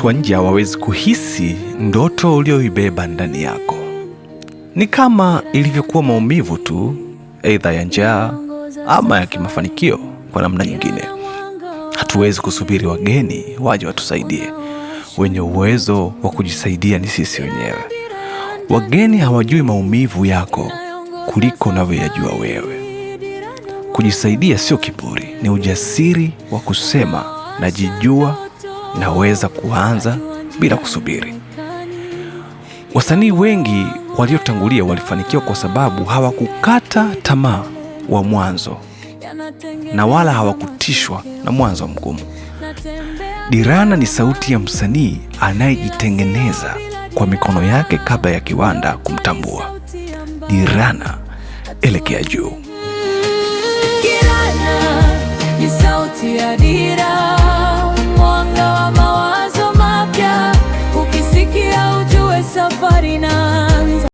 watu wa nje hawawezi kuhisi ndoto ulioibeba ndani yako. Ni kama ilivyokuwa maumivu tu, aidha ya njaa ama ya kimafanikio kwa namna nyingine. Hatuwezi kusubiri wageni waje watusaidie. Wenye uwezo wa kujisaidia ni sisi wenyewe. Wageni hawajui maumivu yako kuliko unavyoyajua wewe. Kujisaidia sio kiburi, ni ujasiri wa kusema najijua, naweza kuanza bila kusubiri. Wasanii wengi waliotangulia walifanikiwa kwa sababu hawakukata tamaa wa mwanzo na wala hawakutishwa na mwanzo mgumu. Dirana ni sauti ya msanii anayejitengeneza kwa mikono yake kabla ya kiwanda kumtambua. Dirana, elekea juu. Dirana ni sauti ya dira, mwanga wa mawazo mapya. Ukisikia ujue safari na